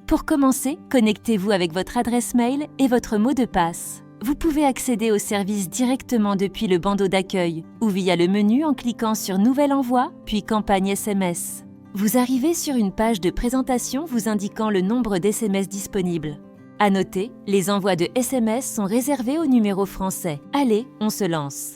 Pour commencer, connectez-vous avec votre adresse mail et votre mot de passe. Vous pouvez accéder au service directement depuis le bandeau d'accueil ou via le menu en cliquant sur Nouvel envoi, puis Campagne SMS. Vous arrivez sur une page de présentation vous indiquant le nombre d'SMS disponibles. À noter, les envois de SMS sont réservés au numéro français. Allez, on se lance.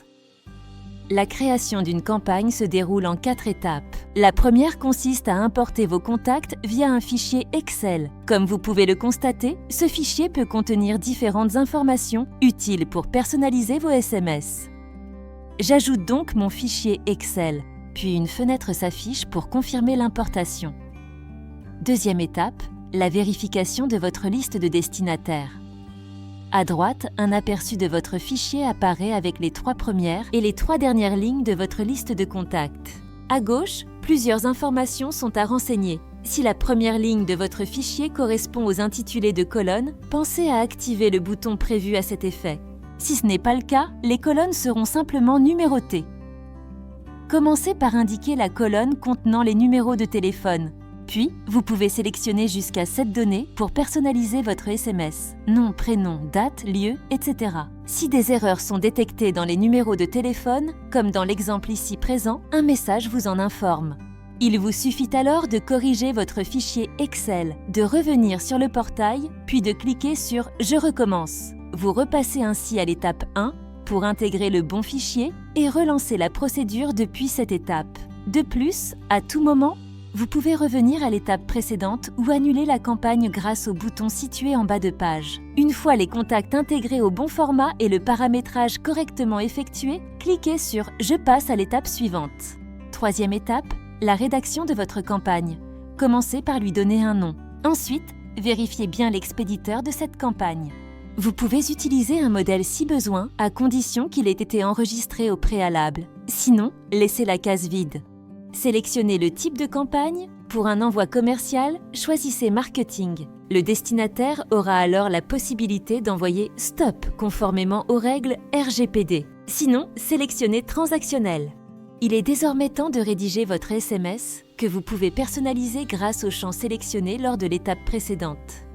La création d'une campagne se déroule en 4 étapes. La première consiste à importer vos contacts via un fichier Excel. Comme vous pouvez le constater, ce fichier peut contenir différentes informations utiles pour personnaliser vos SMS. J'ajoute donc mon fichier Excel, puis une fenêtre s'affiche pour confirmer l'importation. Deuxième étape, la vérification de votre liste de destinataires. À droite, un aperçu de votre fichier apparaît avec les 3 premières et les 3 dernières lignes de votre liste de contacts. À gauche, plusieurs informations sont à renseigner. Si la première ligne de votre fichier correspond aux intitulés de colonnes, pensez à activer le bouton prévu à cet effet. Si ce n'est pas le cas, les colonnes seront simplement numérotées. Commencez par indiquer la colonne contenant les numéros de téléphone. Puis, vous pouvez sélectionner jusqu'à 7 données pour personnaliser votre SMS. Nom, prénom, date, lieu, etc. Si des erreurs sont détectées dans les numéros de téléphone, comme dans l'exemple ici présent, un message vous en informe. Il vous suffit alors de corriger votre fichier Excel, de revenir sur le portail, puis de cliquer sur « Je recommence ». Vous repassez ainsi à l'étape 1 pour intégrer le bon fichier et relancer la procédure depuis cette étape. De plus, à tout moment, vous pouvez revenir à l'étape précédente ou annuler la campagne grâce au bouton situé en bas de page. Une fois les contacts intégrés au bon format et le paramétrage correctement effectué, cliquez sur « Je passe à l'étape suivante ». Troisième étape, la rédaction de votre campagne. Commencez par lui donner un nom. Ensuite, vérifiez bien l'expéditeur de cette campagne. Vous pouvez utiliser un modèle si besoin, à condition qu'il ait été enregistré au préalable. Sinon, laissez la case vide. Sélectionnez le type de campagne. Pour un envoi commercial, choisissez Marketing. Le destinataire aura alors la possibilité d'envoyer « Stop » conformément aux règles RGPD. Sinon, sélectionnez Transactionnel. Il est désormais temps de rédiger votre SMS que vous pouvez personnaliser grâce aux champs sélectionnés lors de l'étape précédente.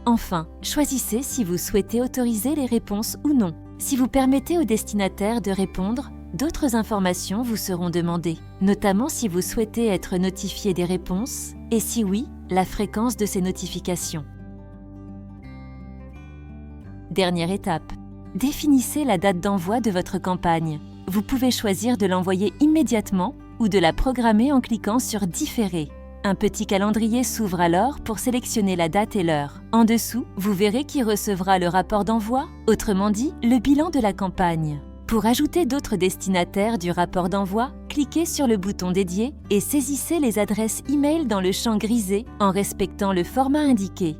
Enfin, choisissez si vous souhaitez autoriser les réponses ou non. Si vous permettez au destinataire de répondre, d'autres informations vous seront demandées, notamment si vous souhaitez être notifié des réponses et si oui, la fréquence de ces notifications. Dernière étape, définissez la date d'envoi de votre campagne. Vous pouvez choisir de l'envoyer immédiatement ou de la programmer en cliquant sur « Différer ». Un petit calendrier s'ouvre alors pour sélectionner la date et l'heure. En dessous, vous verrez qui recevra le rapport d'envoi, autrement dit, le bilan de la campagne. Pour ajouter d'autres destinataires du rapport d'envoi, cliquez sur le bouton dédié et saisissez les adresses e-mail dans le champ grisé en respectant le format indiqué.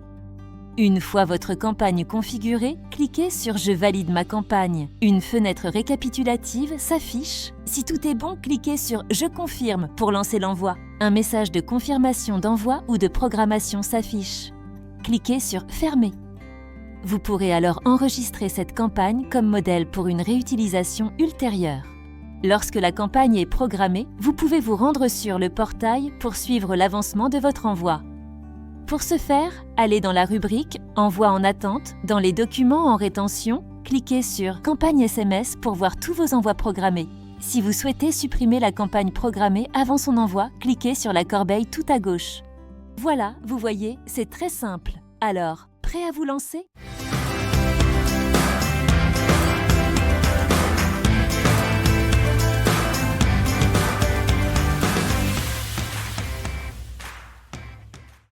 Une fois votre campagne configurée, cliquez sur « Je valide ma campagne ». Une fenêtre récapitulative s'affiche. Si tout est bon, cliquez sur « Je confirme » pour lancer l'envoi. Un message de confirmation d'envoi ou de programmation s'affiche. Cliquez sur « Fermer ». Vous pourrez alors enregistrer cette campagne comme modèle pour une réutilisation ultérieure. Lorsque la campagne est programmée, vous pouvez vous rendre sur le portail pour suivre l'avancement de votre envoi. Pour ce faire, allez dans la rubrique « Envoi en attente » dans les documents en rétention, cliquez sur « Campagne SMS » pour voir tous vos envois programmés. Si vous souhaitez supprimer la campagne programmée avant son envoi, cliquez sur la corbeille tout à gauche. Voilà, vous voyez, c'est très simple. Alors, prêt à vous lancer ?